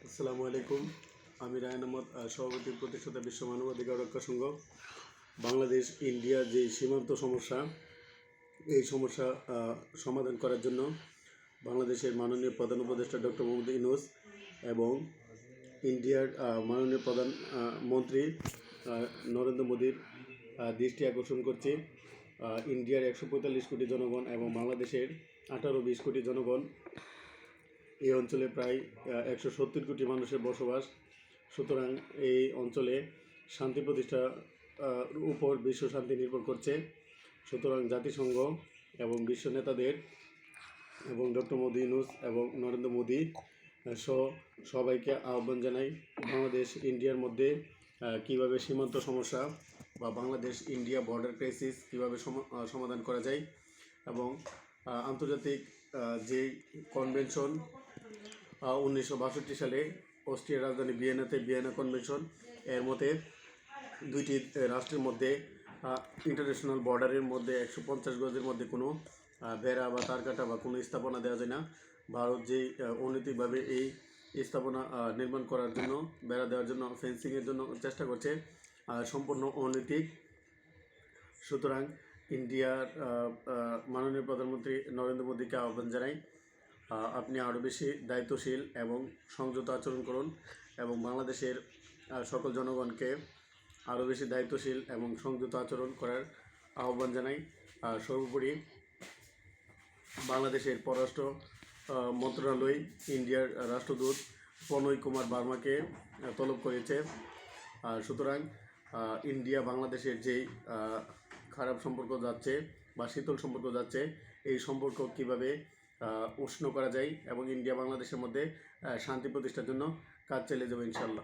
আসসালামু আলাইকুম। আমি রায়ন আহমদ, সভাপতি প্রতিষ্ঠাতা বিশ্ব মানবাধিকার রক্ষা সংঘ। বাংলাদেশ ইন্ডিয়া যে সীমান্ত সমস্যা, এই সমস্যা সমাধান করার জন্য বাংলাদেশের মাননীয় প্রধান উপদেষ্টা ডক্টর মোহাম্মদ ইউনূস এবং ইন্ডিয়ার মাননীয় প্রধান মন্ত্রী নরেন্দ্র মোদীর দৃষ্টি আকর্ষণ করছি। ইন্ডিয়ার 145 কোটি জনগণ এবং বাংলাদেশের 18-20 কোটি জনগণ, এই অঞ্চলে প্রায় 170 কোটি মানুষের বসবাস। সুতরাং এই অঞ্চলে শান্তি প্রতিষ্ঠার উপর বিশ্ব শান্তি নির্ভর করছে। সুতরাং জাতিসংঘ এবং বিশ্ব নেতাদের এবং ডক্টর মোদি ইউনূস এবং নরেন্দ্র মোদী সহ সবাইকে আহ্বান জানাই, বাংলাদেশ ইন্ডিয়ার মধ্যে কীভাবে সীমান্ত সমস্যা বা বাংলাদেশ ইন্ডিয়া বর্ডার ক্রাইসিস কীভাবে সমাধান করা যায় এবং আন্তর্জাতিক যে কনভেনশন 1962 সালে অস্ট্রিয়ার রাজধানী ভিয়েনা কনভেনশন, এর মধ্যে দুইটি রাষ্ট্রের মধ্যে ইন্টারন্যাশনাল বর্ডারের মধ্যে 150 গজের মধ্যে কোনো বেড়া বা তারকাটা বা কোনো স্থাপনা দেওয়া যায় না। ভারত যে অনৈতিকভাবে এই স্থাপনা নির্মাণ করার জন্য, বেড়া দেওয়ার জন্য, ফেন্সিংয়ের জন্য চেষ্টা করছে, সম্পূর্ণ অনৈতিক। সুতরাং ইন্ডিয়ার মাননীয় প্রধানমন্ত্রী নরেন্দ্র মোদীকে আহ্বান জানাই, আপনি আরও বেশি দায়িত্বশীল এবং সংযত আচরণ করুন এবং বাংলাদেশের সকল জনগণকে আরও বেশি দায়িত্বশীল এবং সংযত আচরণ করার আহ্বান জানাই। সর্বোপরি বাংলাদেশের পররাষ্ট্র মন্ত্রণালয় ইন্ডিয়ার রাষ্ট্রদূত প্রণয় কুমার বার্মাকে তলব করেছে। সুতরাং ইন্ডিয়া বাংলাদেশের যেই খারাপ সম্পর্ক যাচ্ছে বা শীতল সম্পর্ক যাচ্ছে, এই সম্পর্ক কীভাবে উষ্ণ করা যায় এবং ইন্ডিয়া বাংলাদেশের মধ্যে শান্তি প্রতিষ্ঠার জন্য কাজ চালিয়ে যাবে ইনশাল্লাহ।